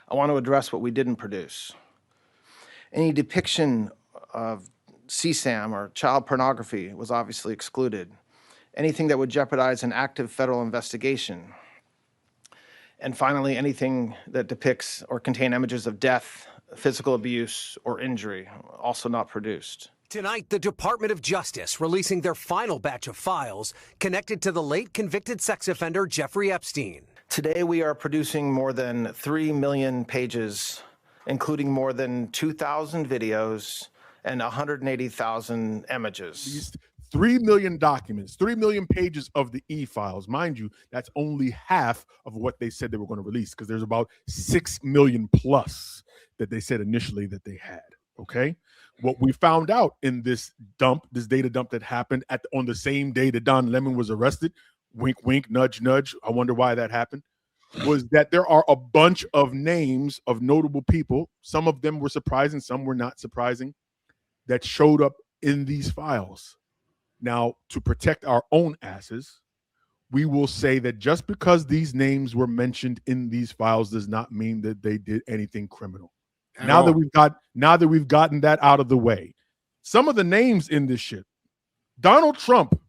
I want to address what we didn't produce. Any depiction of CSAM or child pornography was obviously excluded. Anything that would jeopardize an active federal investigation. And finally, anything that depicts or contain images of death, physical abuse, or injury, also not produced. Tonight, the Department of Justice releasing their final batch of files connected to the late convicted sex offender Jeffrey Epstein. Today, we are producing more than 3 million pages, including more than 2,000 videos and 180,000 images. These 3 million documents, 3 million pages of the e-files. Mind you, that's only half of what they said they were going to release, because there's about 6 million plus that they said initially that they had, okay? What we found out in this dump, this data dump that happened on the same day that Don Lemon was arrested, wink, wink, nudge, nudge, I wonder why that happened, was that there are a bunch of names of notable people. Some of them were surprising, some were not surprising, that showed up in these files. Now, to protect our own asses, we will say that just because these names were mentioned in these files does not mean that they did anything criminal. Now that we've gotten that out of the way, some of the names in this shit, Donald Trump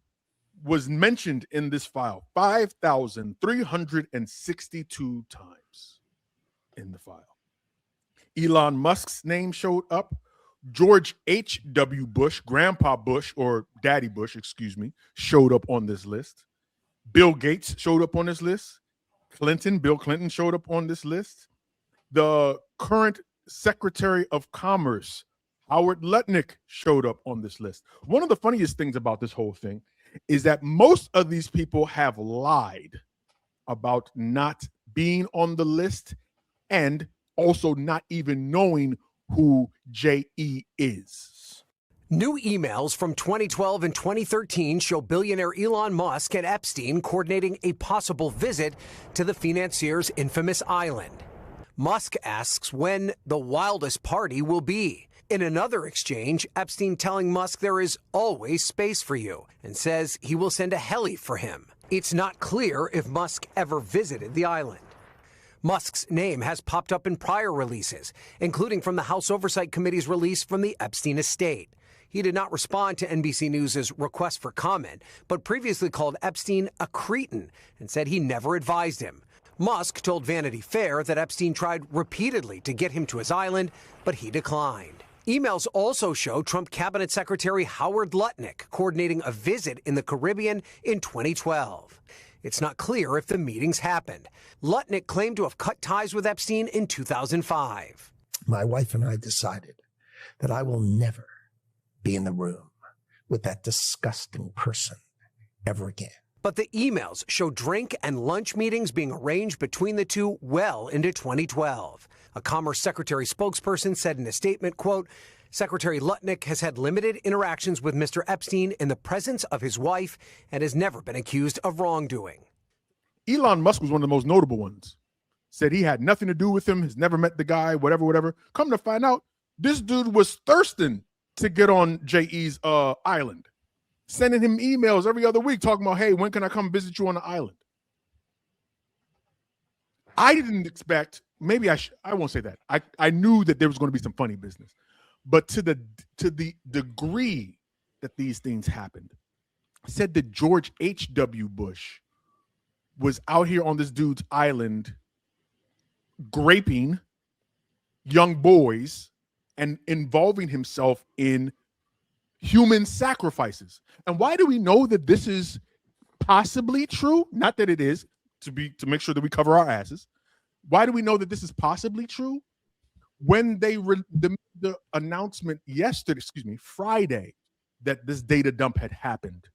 was mentioned in this file 5,362 times in the file. Elon Musk's name showed up. George H.W. Bush, Grandpa Bush, or Daddy Bush, excuse me, showed up on this list. Bill Gates showed up on this list. Bill Clinton showed up on this list. The current Secretary of Commerce, Howard Lutnick, showed up on this list. One of the funniest things about this whole thing is that most of these people have lied about not being on the list and also not even knowing who J.E. is. New emails from 2012 and 2013 show billionaire Elon Musk and Epstein coordinating a possible visit to the financier's infamous island. Musk asks when the wildest party will be. In another exchange, Epstein telling Musk there is always space for you and says he will send a heli for him. It's not clear if Musk ever visited the island. Musk's name has popped up in prior releases, including from the House Oversight Committee's release from the Epstein estate. He did not respond to NBC News' request for comment, but previously called Epstein a cretin and said he never advised him. Musk told Vanity Fair that Epstein tried repeatedly to get him to his island, but he declined. Emails also show Trump Cabinet Secretary Howard Lutnick coordinating a visit in the Caribbean in 2012. It's not clear if the meetings happened. Lutnick claimed to have cut ties with Epstein in 2005. My wife and I decided that I will never be in the room with that disgusting person ever again. But the emails show drink and lunch meetings being arranged between the two well into 2012. A Commerce Secretary spokesperson said in a statement, quote, Secretary Lutnick has had limited interactions with Mr. Epstein in the presence of his wife and has never been accused of wrongdoing. Elon Musk was one of the most notable ones. Said he had nothing to do with him, has never met the guy, whatever, whatever. Come to find out, this dude was thirsting to get on J.E.'s island, sending him emails every other week talking about, hey, when can I come visit you on the island? I didn't expect, maybe I won't say that. I knew that there was going to be some funny business. But to the degree that these things happened, said that George H.W. Bush was out here on this dude's island graping young boys and involving himself in human sacrifices. And why do we know that this is possibly true? Not that it is, to make sure that we cover our asses. Why do we know that this is possibly true? When they the announcement Friday, that this data dump had happened.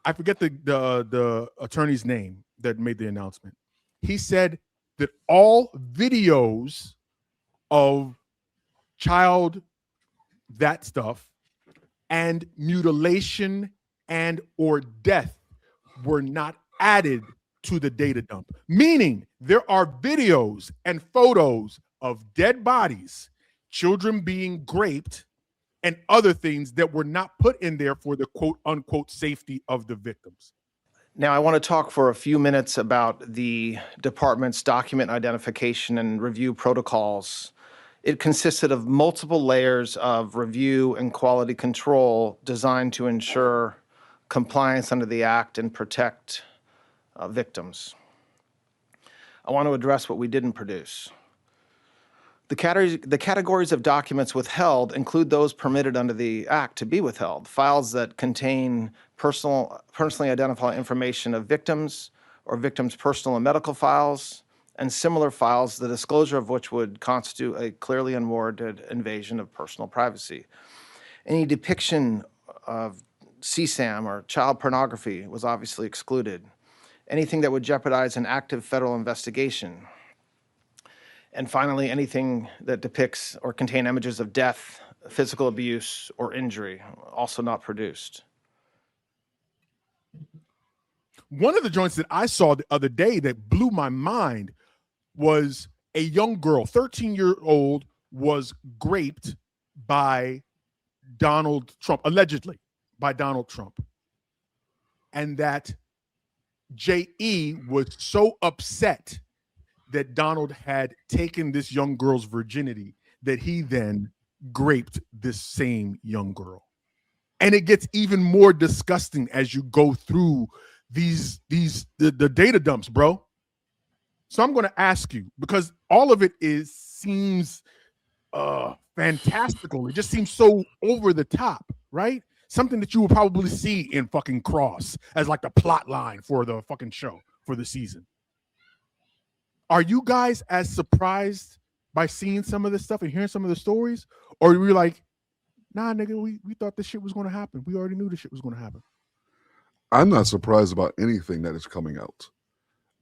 I forget the attorney's name that made the announcement. He said that all videos of child that stuff and mutilation and or death were not added to the data dump, meaning there are videos and photos of dead bodies, children being raped, and other things that were not put in there for the quote unquote safety of the victims. Now, I want to talk for a few minutes about the department's document identification and review protocols. It consisted of multiple layers of review and quality control designed to ensure compliance under the Act and protect victims. I want to address what we didn't produce. The categories of documents withheld include those permitted under the Act to be withheld: files that contain personally identifiable information of victims or victims' personal and medical files, and similar files, the disclosure of which would constitute a clearly unwarranted invasion of personal privacy. Any depiction of CSAM or child pornography was obviously excluded. Anything that would jeopardize an active federal investigation. And finally, anything that depicts or contain images of death, physical abuse, or injury, also not produced. One of the joints that I saw the other day that blew my mind was a young girl, 13-year-old, was raped by Donald Trump, allegedly by Donald Trump. And that J.E. was so upset that Donald had taken this young girl's virginity that he then raped this same young girl. And it gets even more disgusting as you go through the data dumps, bro. So I'm going to ask you, because all of it seems fantastical. It just seems so over the top, right? Something that you will probably see in fucking Cross as like the plot line for the fucking show for the season. Are you guys as surprised by seeing some of this stuff and hearing some of the stories? Or are we like, nah, nigga, we thought this shit was going to happen. We already knew this shit was going to happen. I'm not surprised about anything that is coming out.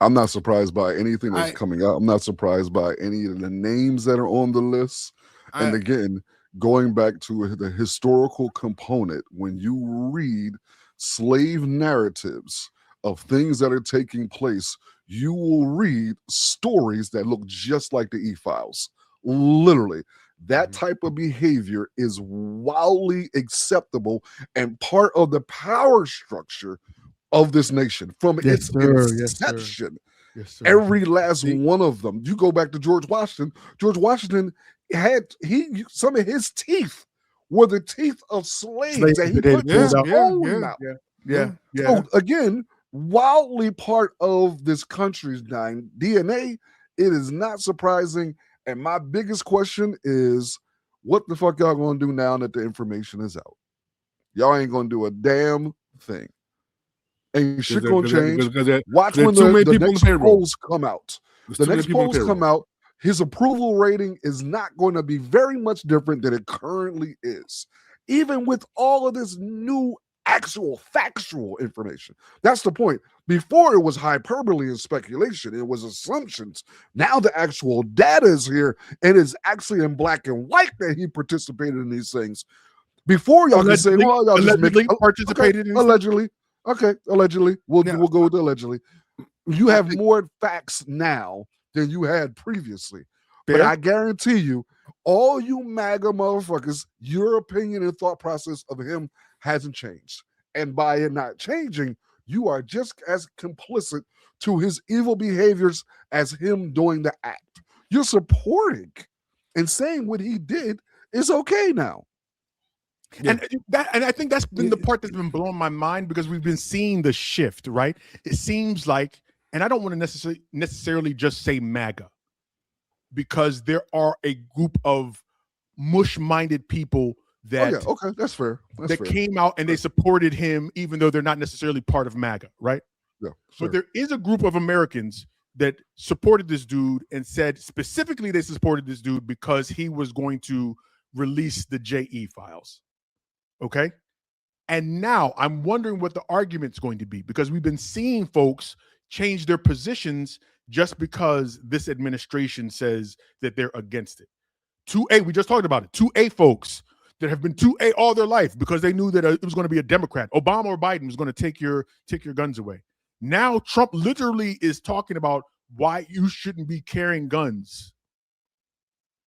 I'm not surprised by anything that's coming out. I'm not surprised by any of the names that are on the list. And again, going back to the historical component, when you read slave narratives of things that are taking place, you will read stories that look just like the E-Files. Literally, that type of behavior is wildly acceptable and part of the power structure of this nation from its inception. Yes, sir. Every last one of them. You go back to George Washington. George Washington had some of his teeth were the teeth of slaves that he put in his own mouth. Yeah. So again, wildly part of this country's DNA. It is not surprising. And my biggest question is, what the fuck y'all gonna do now that the information is out? Y'all ain't gonna do a damn thing. Ain't shit gonna change. Watch when the next polls come out. The next polls come out, his approval rating is not going to be very much different than it currently is. Even with all of this new actual factual information. That's the point. Before it was hyperbole and speculation, it was assumptions. Now the actual data is here and it's actually in black and white that he participated in these things. Before y'all can say, well, y'all allegedly participated in allegedly. Okay, allegedly. We'll go with allegedly. You have more facts now than you had previously. But I guarantee you, all you MAGA motherfuckers, your opinion and thought process of him hasn't changed. And by it not changing, you are just as complicit to his evil behaviors as him doing the act. You're supporting and saying what he did is okay now. Yeah. And I think that's been the part that's been blowing my mind, because we've been seeing the shift, right? It seems like, and I don't want to necessarily just say MAGA, because there are a group of mush-minded people that okay, that's fair. That's fair. Came out and they supported him, even though they're not necessarily part of MAGA, right? Yeah. Sure. But there is a group of Americans that supported this dude and said specifically they supported this dude because he was going to release the JE files. Okay. And now I'm wondering what the argument's going to be, because we've been seeing folks change their positions just because this administration says that they're against it. 2A, we just talked about it. 2A folks that have been 2A all their life because they knew that it was going to be a Democrat. Obama or Biden was going to take your guns away. Now Trump literally is talking about why you shouldn't be carrying guns.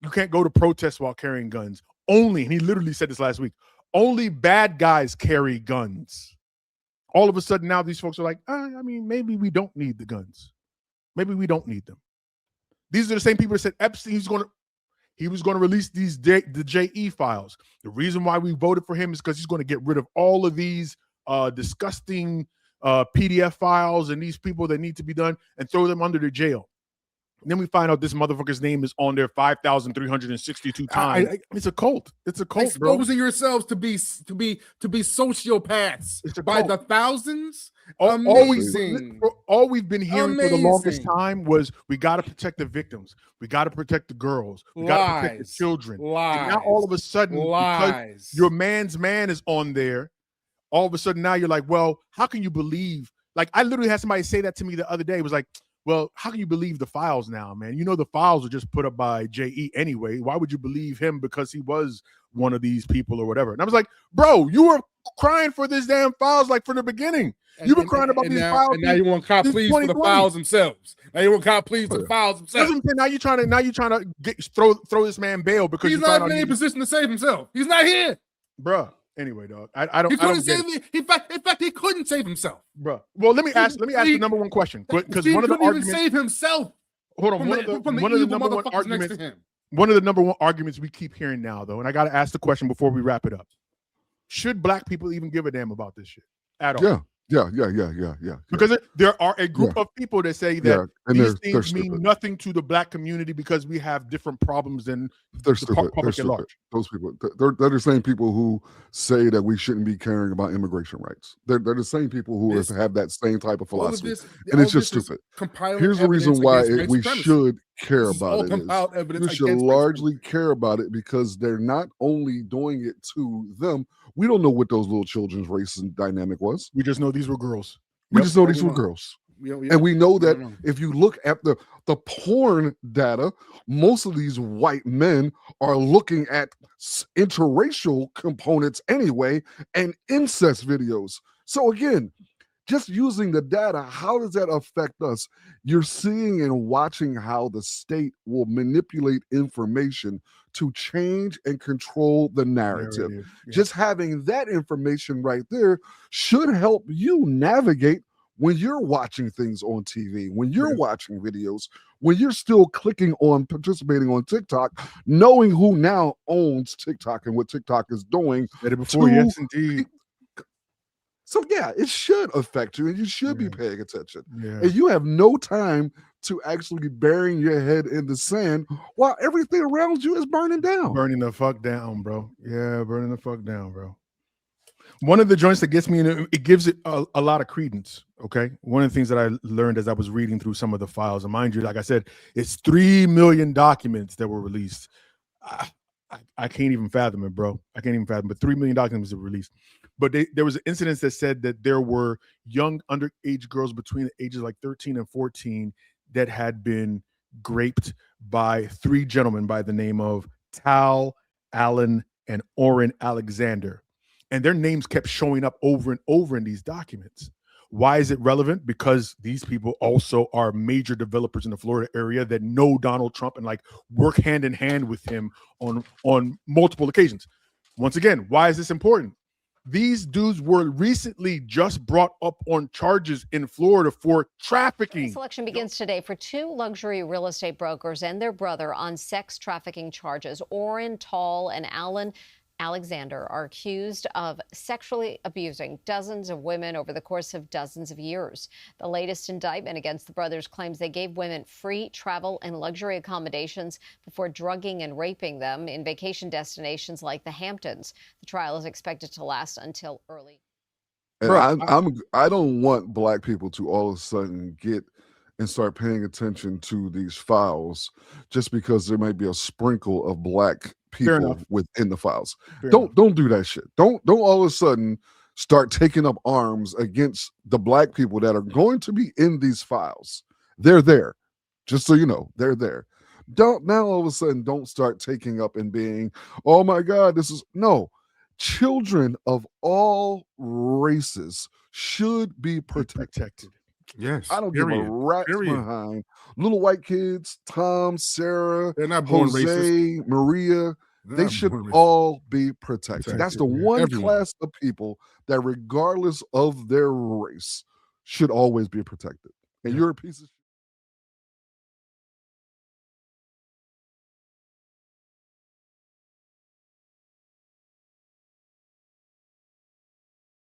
You can't go to protests while carrying guns. Only, and he literally said this last week, only bad guys carry guns. all of a sudden now these folks are like, I mean, maybe we don't need the guns. Maybe we don't need them. These are the same people that said Epstein he was going to release the JE files. The reason why we voted for him is because he's going to get rid of all of these disgusting PDF files and these people that need to be done and throw them under the jail. And then we find out this motherfucker's name is on there 5,362 times. It's a cult. It's a cult, Exposing bro. yourselves to be sociopaths by the thousands. All we've been hearing for the longest time was we got to protect the victims. We got to protect the girls. We got to protect the children. And now all of a sudden, because your man's man is on there, all of a sudden now you're like, well, how can you believe? Like, I literally had somebody say that to me the other day. It was like, well, how can you believe the files now, man? You know the files are just put up by JE anyway. Why would you believe him because he was one of these people or whatever? And I was like, bro, you were crying for this damn files like from the beginning. You were crying about these files. And now you want cop pleas for the files themselves. Now you want cop pleas for the files themselves. Now you're trying to throw this man bail because he's not in any position to save himself. He's not here, bruh. Anyway, dog, I don't. He couldn't save me. In fact, he couldn't save himself, bro. Well, let me ask the number one question because one of the arguments even save himself. Hold on, one of the number one arguments. One of the number one arguments we keep hearing now, though, and I got to ask the question before we wrap it up: should black people even give a damn about this shit at all? Yeah. Because there are a group of people that say that these things mean stupid. nothing to the black community because we have different problems than they're the stupid. public They're at large. Those people, they're the same people who say that we shouldn't be caring about immigration rights. They're the same people who have that same type of philosophy, and it's just stupid. Here's the reason why we should care about it. We should largely care about it because they're not only doing it to them. We don't know what those little children's race and dynamic was. We just know these were girls. We just know these were girls. And we know that if you look at the porn data, most of these white men are looking at interracial components anyway and incest videos. So again, just using the data, how does that affect us? You're seeing and watching how the state will manipulate information to change and control the narrative. Yeah. Just having that information right there should help you navigate when you're watching things on TV, when you're watching videos, when you're still clicking on participating on TikTok, knowing who now owns TikTok and what TikTok is doing. Yes, indeed. So yeah, it should affect you and you should be paying attention. And you have no time to actually burying your head in the sand while everything around you is burning down. Burning the fuck down, bro. Yeah, burning the fuck down, bro. One of the joints that gets me in it gives it a lot of credence. Okay. One of the things that I learned as I was reading through some of the files, and mind you, like I said, it's 3 million documents that were released. I can't even fathom it, bro. I can't even fathom it. But 3 million documents were released. But there was an incident that said that there were young underage girls between the ages like 13 and 14 that had been raped by 3 gentlemen by the name of Tal, Alon, and Oren Alexander. And their names kept showing up over and over in these documents. Why is it relevant? Because these people also are major developers in the Florida area that know Donald Trump and like work hand in hand with him on multiple occasions. Once again, why is this important? These dudes were recently just brought up on charges in Florida for trafficking. Selection begins today for 2 luxury real estate brokers and their brother on sex trafficking charges. Oren, Tall, and Alon Alexander are accused of sexually abusing dozens of women over the course of dozens of years. The latest indictment against the brothers claims they gave women free travel and luxury accommodations before drugging and raping them in vacation destinations like the Hamptons. The trial is expected to last until early. And I don't want black people to all of a sudden get and start paying attention to these files just because there might be a sprinkle of black people within the files. Don't do that shit. Don't all of a sudden start taking up arms against the black people that are going to be in these files. They're there. Just so you know, they're there. Don't now all of a sudden don't start taking up and being, oh my God, this is no. Children of all races should be protected. Yes, I don't give a rat's behind little white kids, Tom, Sarah, they're not born Jose, racist. Maria. They should Everyone. all be protected. That's the Protected, one everyone. class of people that, regardless of their race, should always be protected. And you're a piece of shit.